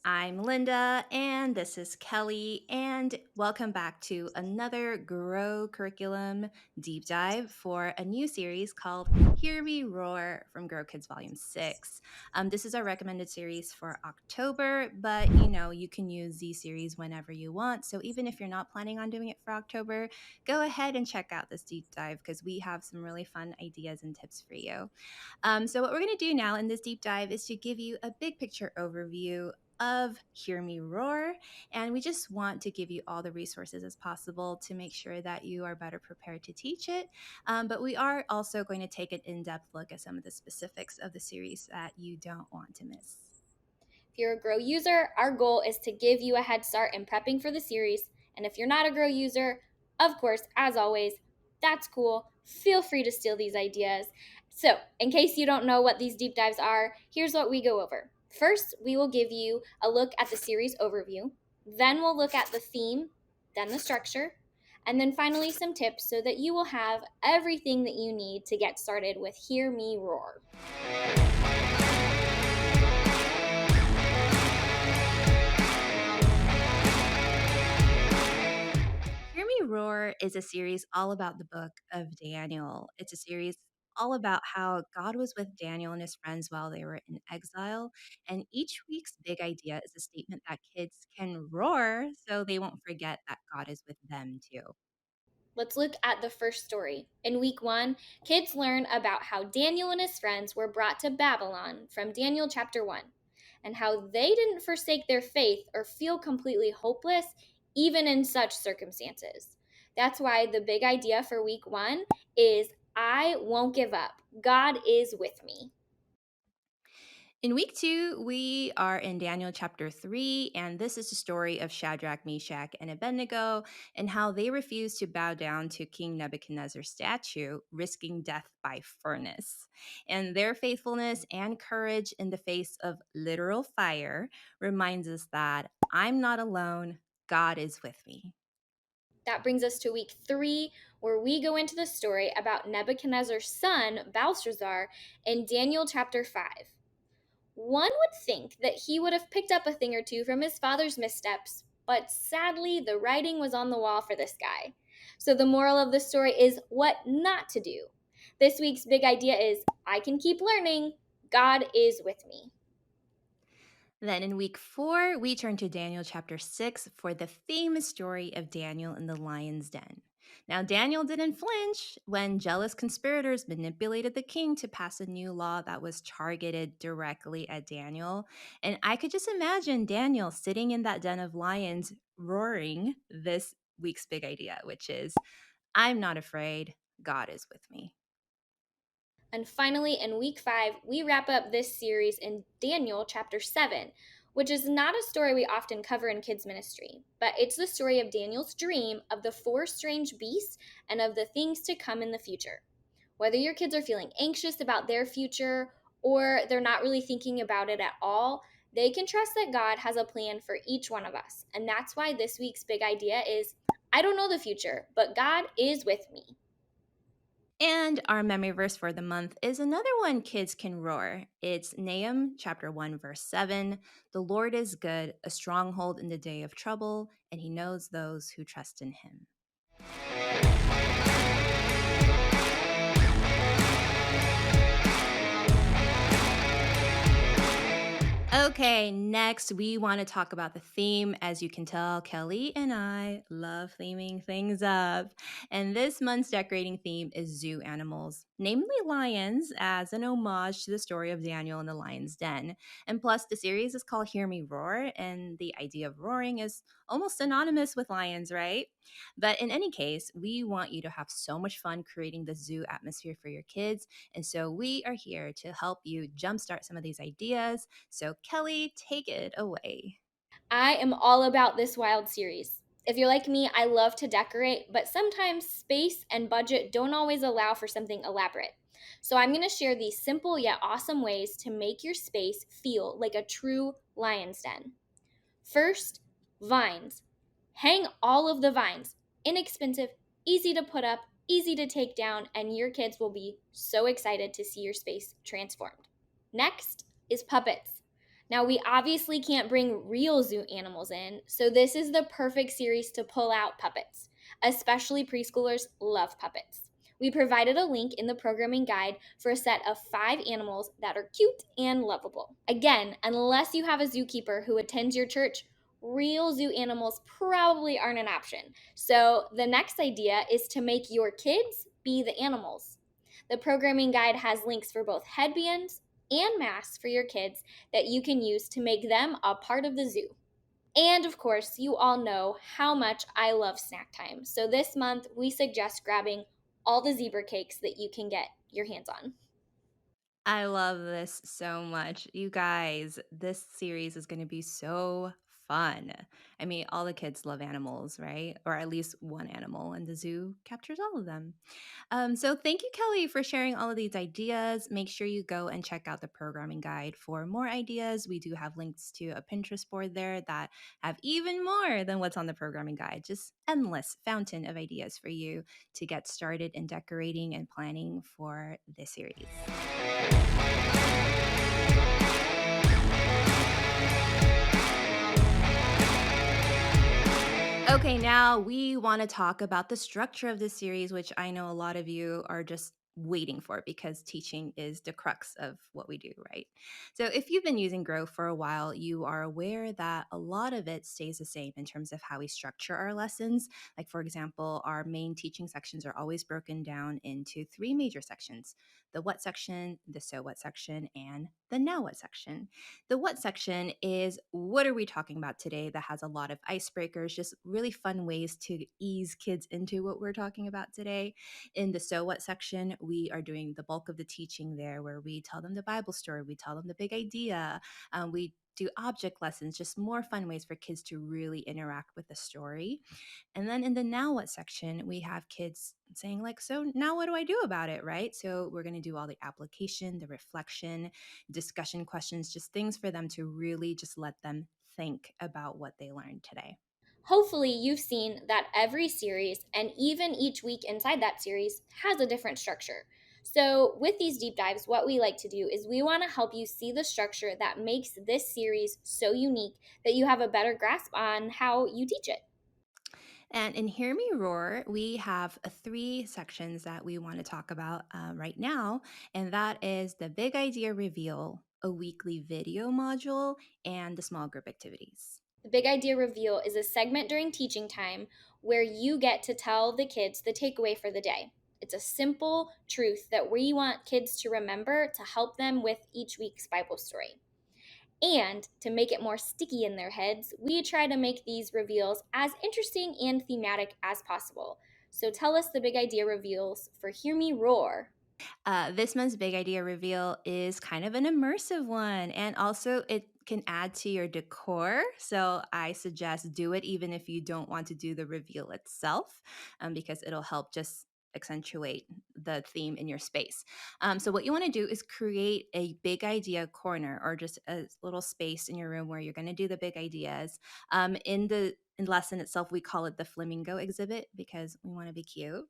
I'm Linda, and this is Kelly, and welcome back to another Grow Curriculum deep dive for a new series called Hear Me Roar from Grow Kids Volume 6. This is our recommended series for October, but you can use these series whenever you want. So even if you're not planning on doing it for October, go ahead and check out this deep dive because we have some really fun ideas and tips for you. So, what we're going to do now in this deep dive is to give you a big picture overview of Hear Me Roar. And we just want to give you all the resources as possible to make sure that you are better prepared to teach it. But we are also going to take an in depth look at some of the specifics of the series that you don't want to miss. If you're a Grow user, our goal is to give you a head start in prepping for the series. And if you're not a Grow user, of course, as always, that's cool. Feel free to steal these ideas. So, in case you don't know what these deep dives are, here's what we go over. First, we will give you a look at the series overview. Then we'll look at the theme, then the structure, and then finally some tips so that you will have everything that you need to get started with Hear Me Roar. Hear Me Roar is a series all about the book of Daniel. It's a series all about how God was with Daniel and his friends while they were in exile. And each week's big idea is a statement that kids can roar so they won't forget that God is with them too. Let's look at the first story. In week 1, kids learn about how Daniel and his friends were brought to Babylon from Daniel chapter 1, and how they didn't forsake their faith or feel completely hopeless, even in such circumstances. That's why the big idea for week 1 is I won't give up. God is with me. In week 2, we are in Daniel chapter 3, and this is the story of Shadrach, Meshach, and Abednego and how they refused to bow down to King Nebuchadnezzar's statue, risking death by furnace. And their faithfulness and courage in the face of literal fire reminds us that I'm not alone, God is with me. That brings us to week 3, where we go into the story about Nebuchadnezzar's son, Belshazzar, in Daniel chapter 5. One would think that he would have picked up a thing or two from his father's missteps, but sadly, the writing was on the wall for this guy. So the moral of the story is what not to do. This week's big idea is I can keep learning. God is with me. Then in week 4, we turn to Daniel chapter 6 for the famous story of Daniel in the lion's den. Now, Daniel didn't flinch when jealous conspirators manipulated the king to pass a new law that was targeted directly at Daniel. And I could just imagine Daniel sitting in that den of lions roaring this week's big idea, which is I'm not afraid, God is with me. And finally, in week 5, we wrap up this series in Daniel chapter 7, which is not a story we often cover in kids' ministry, but it's the story of Daniel's dream of the 4 strange beasts and of the things to come in the future. Whether your kids are feeling anxious about their future or they're not really thinking about it at all, they can trust that God has a plan for each one of us. And that's why this week's big idea is I don't know the future, but God is with me. And our memory verse for the month is another one kids can roar. It's Nahum chapter 1 verse 7. The Lord is good, a stronghold in the day of trouble, and he knows those who trust in him. Okay, next we want to talk about the theme. As you can tell, Kelly and I love theming things up. And this month's decorating theme is zoo animals, namely lions, as an homage to the story of Daniel in the lion's den. And plus, the series is called Hear Me Roar, and the idea of roaring is almost synonymous with lions, right? But in any case, we want you to have so much fun creating the zoo atmosphere for your kids. And so we are here to help you jumpstart some of these ideas. So, Kelly, take it away. I am all about this wild series. If you're like me, I love to decorate, but sometimes space and budget don't always allow for something elaborate. So I'm going to share these simple yet awesome ways to make your space feel like a true lion's den. First, vines. Hang all of the vines. Inexpensive, easy to put up, easy to take down, and your kids will be so excited to see your space transformed. Next is puppets. Now, we obviously can't bring real zoo animals in, so this is the perfect series to pull out puppets. Especially preschoolers love puppets. We provided a link in the programming guide for a set of 5 animals that are cute and lovable. Again, unless you have a zookeeper who attends your church, real zoo animals probably aren't an option. So, the next idea is to make your kids be the animals. The programming guide has links for both headbands and masks for your kids that you can use to make them a part of the zoo. And of course, you all know how much I love snack time. So this month, we suggest grabbing all the zebra cakes that you can get your hands on. I love this so much. You guys, this series is going to be so fun. I mean, all the kids love animals, right? Or at least one animal, and the zoo captures all of them. So thank you, Kelly, for sharing all of these ideas. Make sure you go and check out the programming guide for more ideas. We do have links to a Pinterest board there that have even more than what's on the programming guide. Just endless fountain of ideas for you to get started in decorating and planning for this series. Okay, now we want to talk about the structure of this series, which I know a lot of you are just waiting for because teaching is the crux of what we do, right? So, if you've been using Grow for a while, you are aware that a lot of it stays the same in terms of how we structure our lessons. Like, for example, our main teaching sections are always broken down into 3 major sections: the what section, the so what section, and the now what section. The what section is what are we talking about today that has a lot of icebreakers, just really fun ways to ease kids into what we're talking about today. In the so what section, we are doing the bulk of the teaching there where we tell them the Bible story, we tell them the big idea, we do object lessons, just more fun ways for kids to really interact with the story. And then in the now what section, we have kids saying, like, so now what do I do about it? Right. So we're going to do all the application, the reflection, discussion questions, just things for them to really just let them think about what they learned today. Hopefully, you've seen that every series and even each week inside that series has a different structure. So, with these deep dives, what we like to do is we want to help you see the structure that makes this series so unique that you have a better grasp on how you teach it. And in Hear Me Roar, we have 3 sections that we want to talk about right now. And that is the big idea reveal, a weekly video module, and the small group activities. The Big Idea Reveal is a segment during teaching time where you get to tell the kids the takeaway for the day. It's a simple truth that we want kids to remember to help them with each week's Bible story. And to make it more sticky in their heads, we try to make these reveals as interesting and thematic as possible. So tell us the big idea reveals for Hear Me Roar. This month's big idea reveal is kind of an immersive one, and also it can add to your decor. So I suggest do it even if you don't want to do the reveal itself, because it'll help just accentuate the theme in your space. So what you want to do is create a big idea corner or just a little space in your room where you're going to do the big ideas. In the lesson itself, we call it the flamingo exhibit because we want to be cute.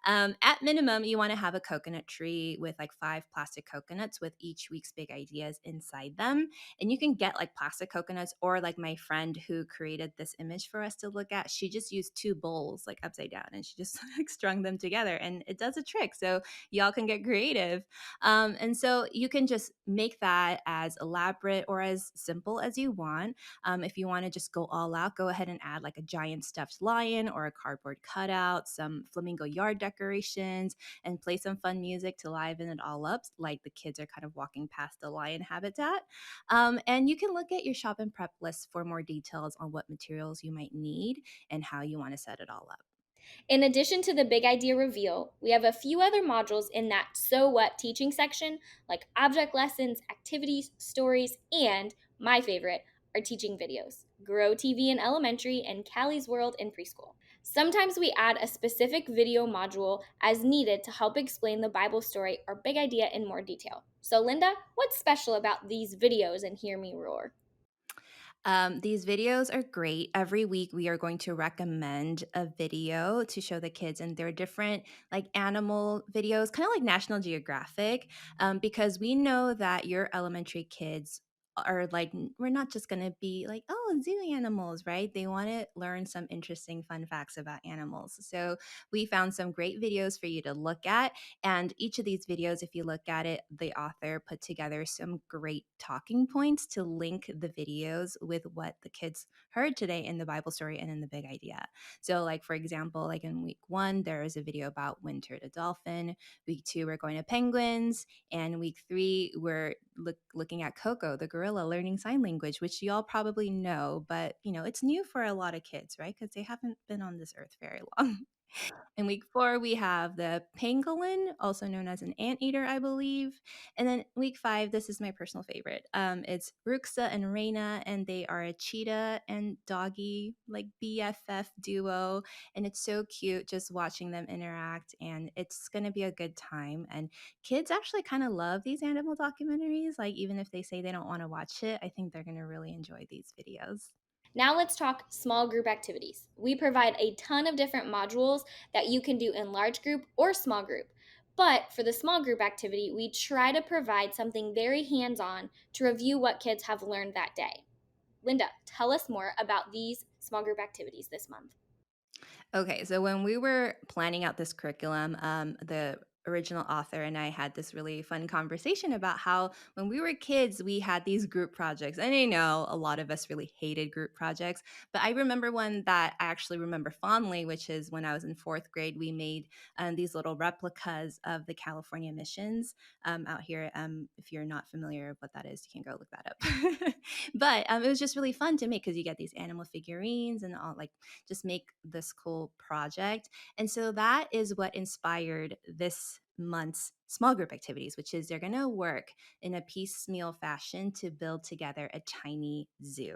At minimum, you want to have a coconut tree with like 5 plastic coconuts with each week's big ideas inside them. And you can get like plastic coconuts, or like my friend who created this image for us to look at, she just used 2 bowls like upside down and she just like strung them together and it does a trick. So y'all can get creative. And so you can just make that as elaborate or as simple as you want. If you want to just go all out, go ahead and add like a giant stuffed lion or a cardboard cutout, some flamingo yard decorations, and play some fun music to liven it all up, like the kids are kind of walking past the lion habitat. And you can look at your shop and prep list for more details on what materials you might need and how you want to set it all up. In addition to the big idea reveal, we have a few other modules in that So What teaching section, like object lessons, activities, stories, and my favorite, our teaching videos Grow TV in elementary and Callie's World in preschool. Sometimes we add a specific video module as needed to help explain the Bible story or big idea in more detail. So, Linda, what's special about these videos in Hear Me Roar? These videos are great. Every week, we are going to recommend a video to show the kids, and they're different, like animal videos, kind of like National Geographic, because we know that your elementary kids are like, we're not just going to be like, oh, zoo animals, right? They want to learn some interesting fun facts about animals. So we found some great videos for you to look at. And each of these videos, if you look at it, the author put together some great talking points to link the videos with what the kids heard today in the Bible story and in the big idea. So, like, for example, like in week 1, there is a video about Winter the dolphin. Week 2, we're going to penguins. And week 3, we're looking at Coco, the gorilla learning sign language, which you all probably know, but it's new for a lot of kids, right? Because they haven't been on this earth very long. In week 4, we have the pangolin, also known as an anteater, I believe. And then week 5, this is my personal favorite. It's Ruxa and Reina, and they are a cheetah and doggy, like BFF duo. And it's so cute just watching them interact. And it's going to be a good time. And kids actually kind of love these animal documentaries. Like, even if they say they don't want to watch it, I think they're going to really enjoy these videos. Now let's talk small group activities. We provide a ton of different modules that you can do in large group or small group. But for the small group activity, we try to provide something very hands on to review what kids have learned that day. Linda, tell us more about these small group activities this month. Okay, so when we were planning out this curriculum, the original author and I had this really fun conversation about how when we were kids, we had these group projects. And I know a lot of us really hated group projects, but I remember one that I actually remember fondly, which is when I was in 4th grade, we made these little replicas of the California missions out here. If you're not familiar with what that is, you can go look that up. But it was just really fun to make because you get these animal figurines and all, like, just make this cool project. And so that is what inspired this month's small group activities, which is they're going to work in a piecemeal fashion to build together a tiny zoo.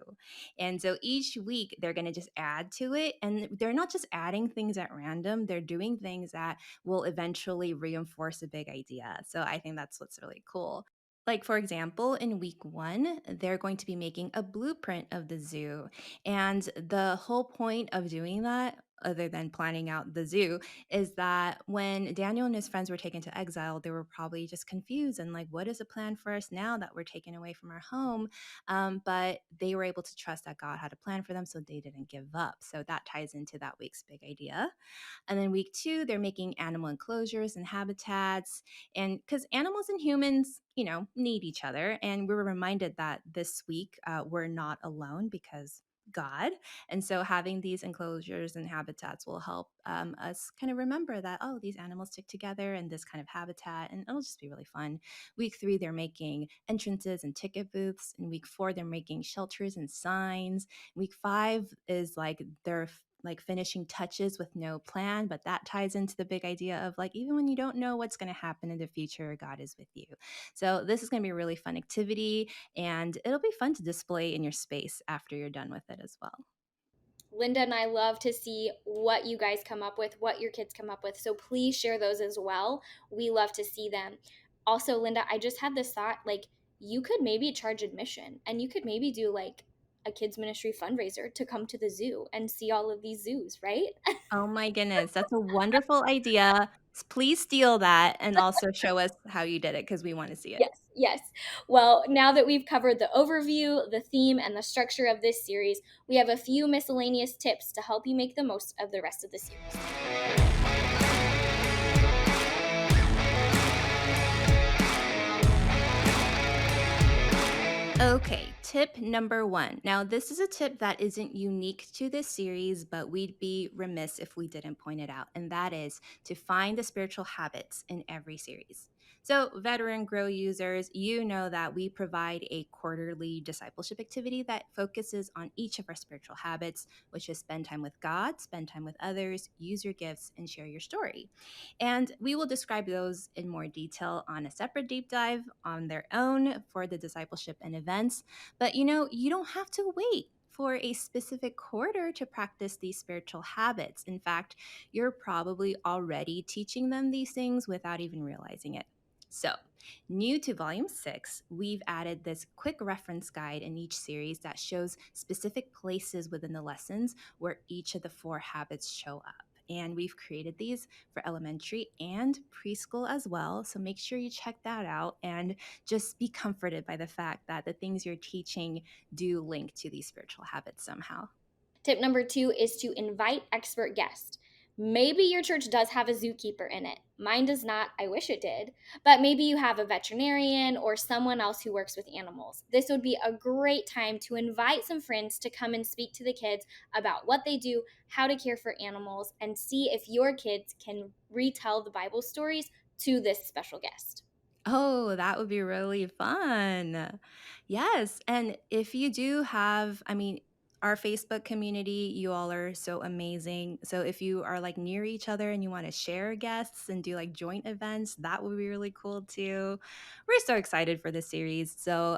And so each week they're going to just add to it. And they're not just adding things at random, they're doing things that will eventually reinforce a big idea. So I think that's what's really cool. Like, for example, in week 1, they're going to be making a blueprint of the zoo. And the whole point of doing that, other than planning out the zoo, is that when Daniel and his friends were taken to exile, they were probably just confused and like, what is the plan for us now that we're taken away from our home? But they were able to trust that God had a plan for them, so they didn't give up. So that ties into that week's big idea. And then week 2, they're making animal enclosures and habitats. And because animals and humans, need each other. And we were reminded that this week we're not alone because God. And so having these enclosures and habitats will help us kind of remember that, oh, these animals stick together in this kind of habitat. And it'll just be really fun. Week 3, they're making entrances and ticket booths. In week 4, they're making shelters and signs. Week 5 is like they're like finishing touches with no plan, but that ties into the big idea of like, even when you don't know what's going to happen in the future, God is with you. So this is going to be a really fun activity, and it'll be fun to display in your space after you're done with it as well. Linda and I love to see what you guys come up with, what your kids come up with. So please share those as well. We love to see them. Also, Linda, I just had this thought, like, you could maybe charge admission and you could maybe do like a kids ministry fundraiser to come to the zoo and see all of these zoos, right? Oh my goodness, that's a wonderful idea. Please steal that and also show us how you did it because we want to see it. Yes, yes. Well, now that we've covered the overview, the theme, and the structure of this series, we have a few miscellaneous tips to help you make the most of the rest of the series. Okay, tip number 1. Now, this is a tip that isn't unique to this series, but we'd be remiss if we didn't point it out, and that is to find the spiritual habits in every series. So, veteran Grow users, you know that we provide a quarterly discipleship activity that focuses on each of our spiritual habits, which is spend time with God, spend time with others, use your gifts, and share your story. And we will describe those in more detail on a separate deep dive on their own for the discipleship and events. But you don't have to wait for a specific quarter to practice these spiritual habits. In fact, you're probably already teaching them these things without even realizing it. So, new to Volume 6, we've added this quick reference guide in each series that shows specific places within the lessons where each of the 4 habits show up. and we've created these for elementary and preschool as well. So make sure you check that out and just be comforted by the fact that the things you're teaching do link to these spiritual habits somehow. Tip number 2 is to invite expert guests. Maybe your church does have a zookeeper in it. Mine does not. I wish it did. But maybe you have a veterinarian or someone else who works with animals. This would be a great time to invite some friends to come and speak to the kids about what they do, how to care for animals, and see if your kids can retell the Bible stories to this special guest. Oh, that would be really fun. Yes. And if you do have, I mean, our Facebook community, you all are so amazing. So if you are like near each other and you want to share guests and do like joint events, that would be really cool too. We're so excited for this series. So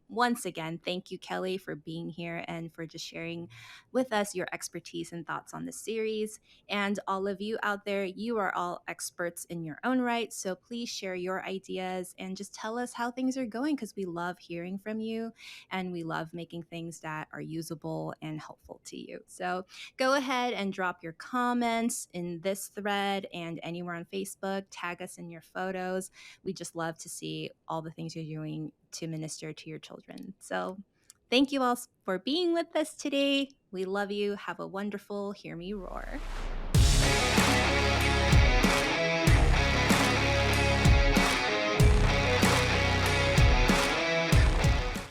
once again, thank you, Kelly, for being here and for just sharing with us your expertise and thoughts on the series. And all of you out there, you are all experts in your own right. So please share your ideas and just tell us how things are going because we love hearing from you and we love making things that are usable and helpful to you. So go ahead and drop your comments in this thread and anywhere on Facebook. Tag us in your photos. We just love to see all the things you're doing to minister to your children. So thank you all for being with us today. We love you. Have a wonderful Hear Me Roar.